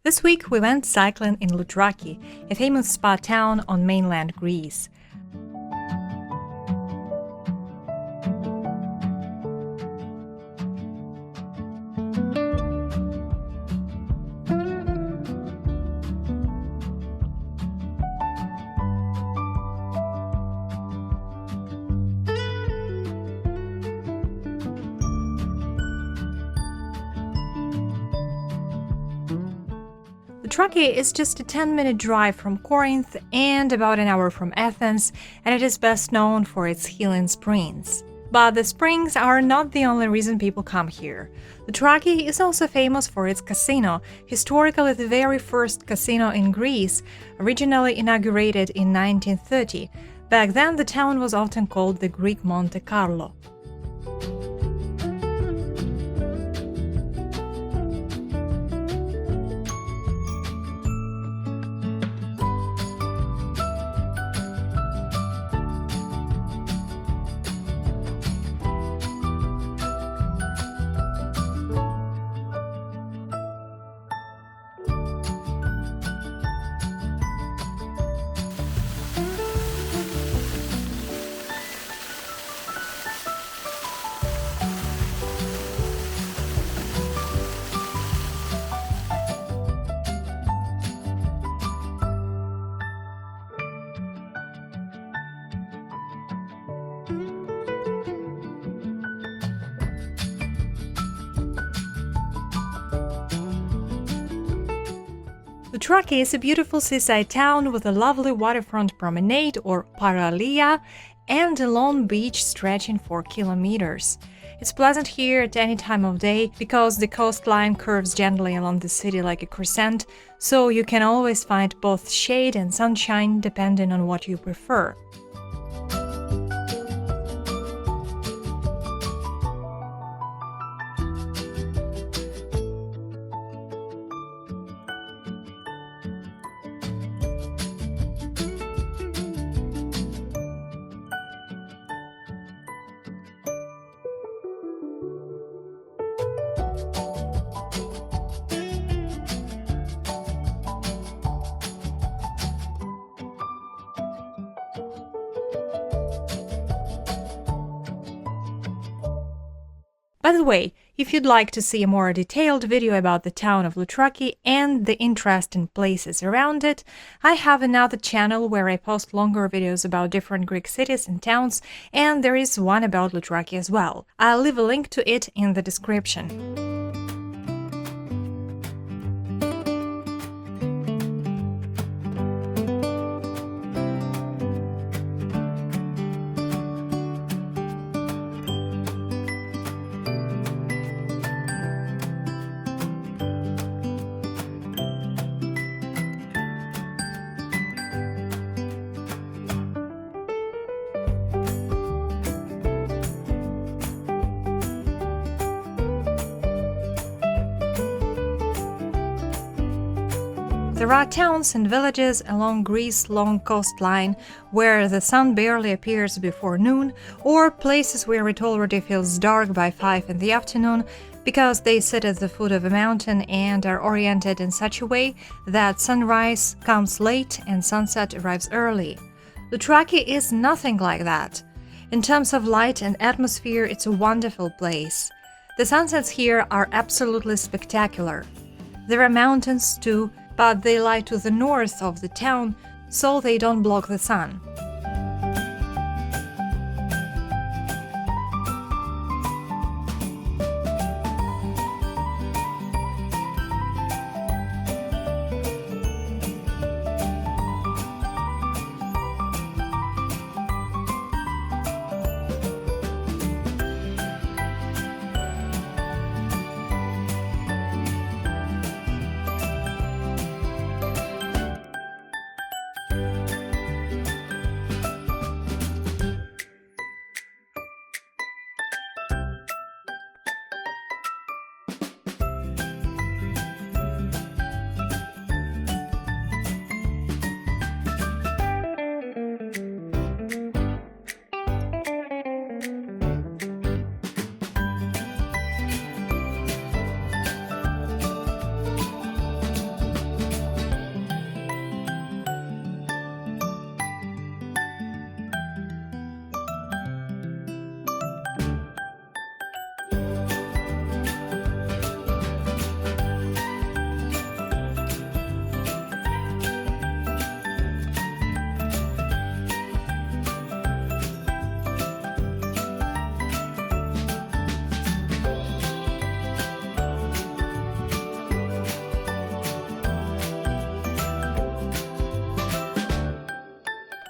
This week we went cycling in Loutraki, a famous spa town on mainland Greece. Loutraki is just a 10-minute drive from Corinth and about an hour from Athens, and it is best known for its healing springs. But the springs are not the only reason people come here. Loutraki is also famous for its casino, historically the very first casino in Greece, originally inaugurated in 1930. Back then, the town was often called the Greek Monte Carlo. Loutraki is a beautiful seaside town with a lovely waterfront promenade or paralia and a long beach stretching for kilometers. It's pleasant here at any time of day because the coastline curves gently along the city like a crescent, so you can always find both shade and sunshine depending on what you prefer. By the way, if you'd like to see a more detailed video about the town of Loutraki and the interesting places around it, I have another channel where I post longer videos about different Greek cities and towns, and there is one about Loutraki as well. I'll leave a link to it in the description. There are towns and villages along Greece's long coastline where the sun barely appears before noon, or places where it already feels dark by 5 in the afternoon because they sit at the foot of a mountain and are oriented in such a way that sunrise comes late and sunset arrives early. Loutraki is nothing like that. In terms of light and atmosphere, it's a wonderful place. The sunsets here are absolutely spectacular. There are mountains too, but they lie to the north of the town, so they don't block the sun.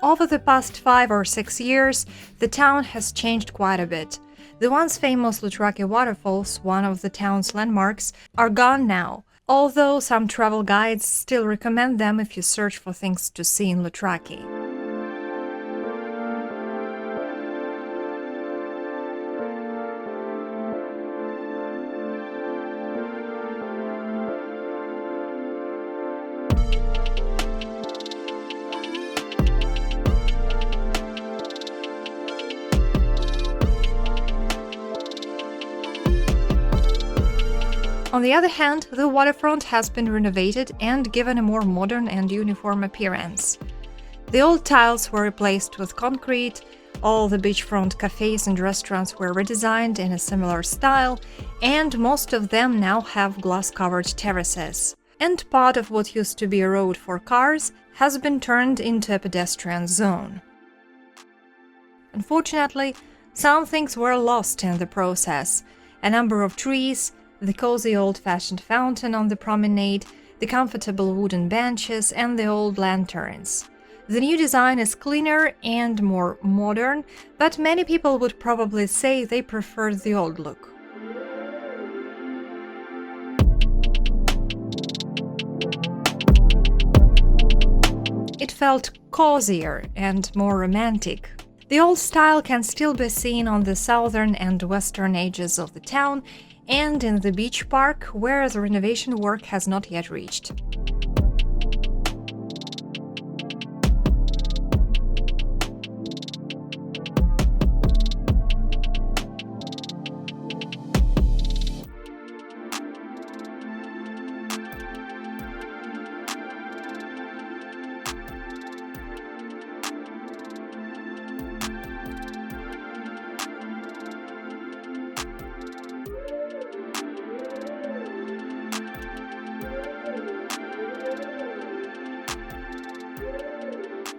Over the past 5 or 6 years, the town has changed quite a bit. The once famous Loutraki waterfalls, one of the town's landmarks, are gone now, although some travel guides still recommend them if you search for things to see in Loutraki. On the other hand, the waterfront has been renovated and given a more modern and uniform appearance. The old tiles were replaced with concrete, all the beachfront cafes and restaurants were redesigned in a similar style, and most of them now have glass-covered terraces. And part of what used to be a road for cars has been turned into a pedestrian zone. Unfortunately, some things were lost in the process. A number of trees, the cozy old-fashioned fountain on the promenade, the comfortable wooden benches, and the old lanterns. The new design is cleaner and more modern, but many people would probably say they prefer the old look. It felt cozier and more romantic. The old style can still be seen on the southern and western edges of the town, and in the beach park, where the renovation work has not yet reached.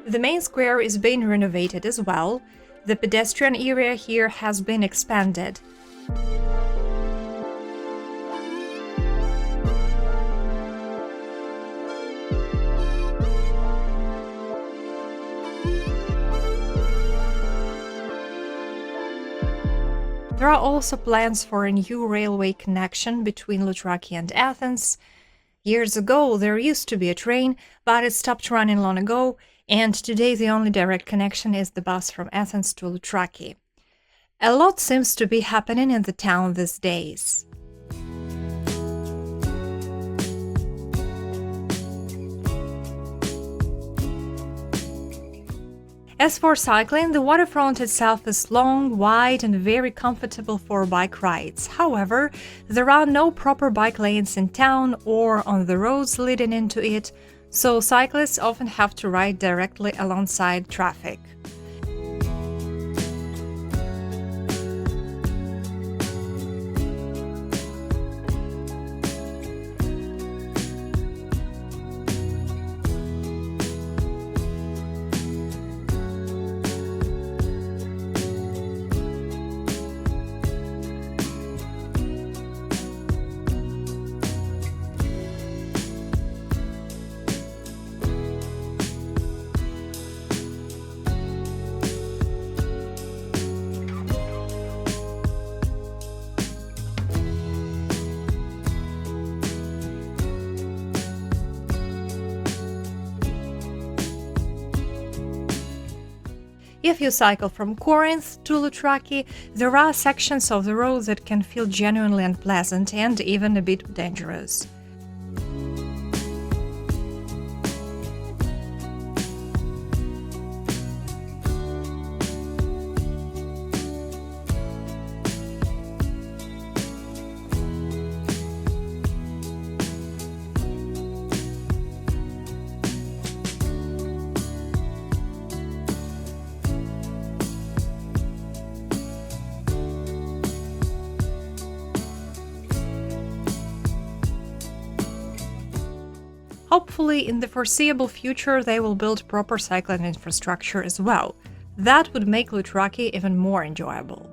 The main square is being renovated as well. The pedestrian area here has been expanded. There are also plans for a new railway connection between Loutraki and Athens. Years ago, there used to be a train, but it stopped running long ago, and today the only direct connection is the bus from Athens to Loutraki. A lot seems to be happening in the town these days. As for cycling, the waterfront itself is long, wide, and very comfortable for bike rides. However, there are no proper bike lanes in town or on the roads leading into it, so cyclists often have to ride directly alongside traffic. If you cycle from Corinth to Loutraki, there are sections of the road that can feel genuinely unpleasant and even a bit dangerous. Hopefully, in the foreseeable future, they will build proper cycling infrastructure as well. That would make Loutraki even more enjoyable.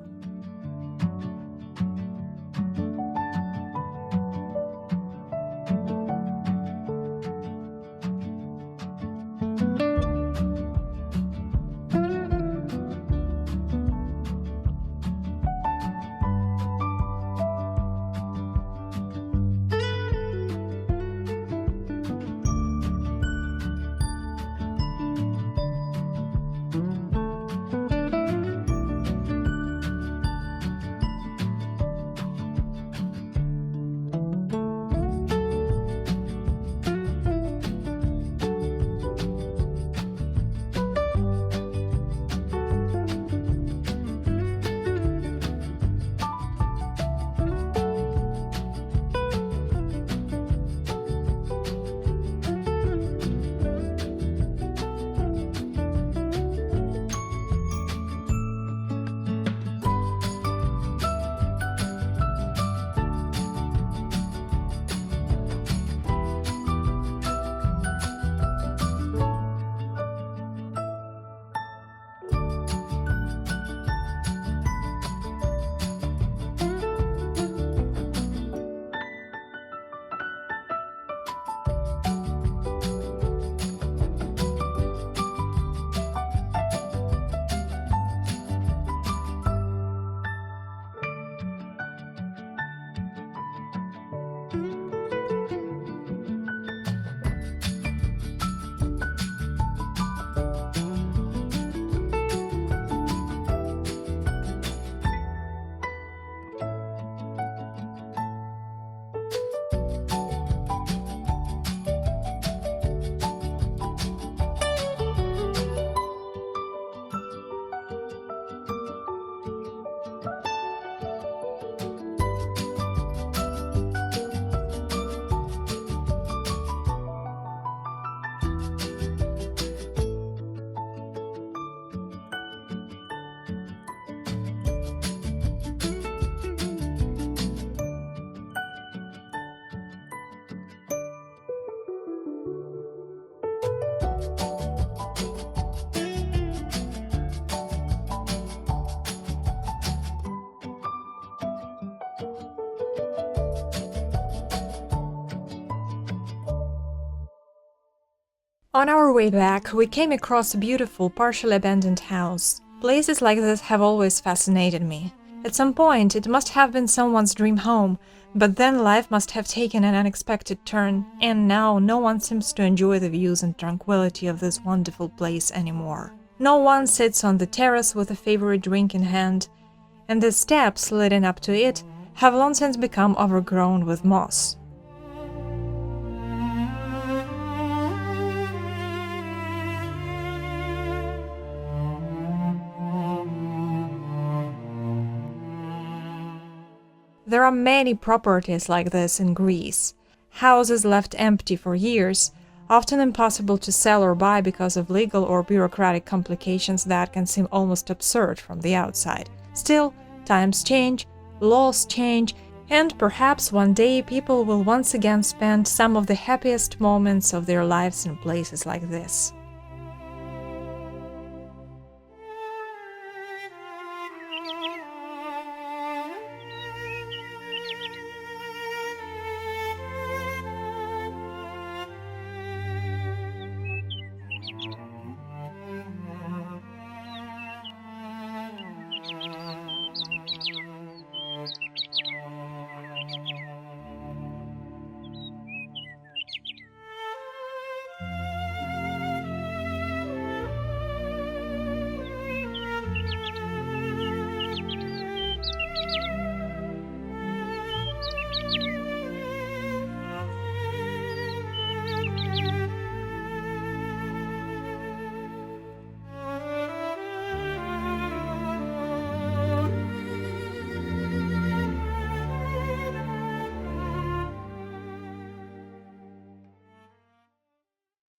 On our way back, we came across a beautiful, partially abandoned house. Places like this have always fascinated me. At some point, it must have been someone's dream home, but then life must have taken an unexpected turn, and now no one seems to enjoy the views and tranquility of this wonderful place anymore. No one sits on the terrace with a favorite drink in hand, and the steps leading up to it have long since become overgrown with moss. There are many properties like this in Greece. Houses left empty for years, often impossible to sell or buy because of legal or bureaucratic complications that can seem almost absurd from the outside. Still, times change, laws change, and perhaps one day people will once again spend some of the happiest moments of their lives in places like this.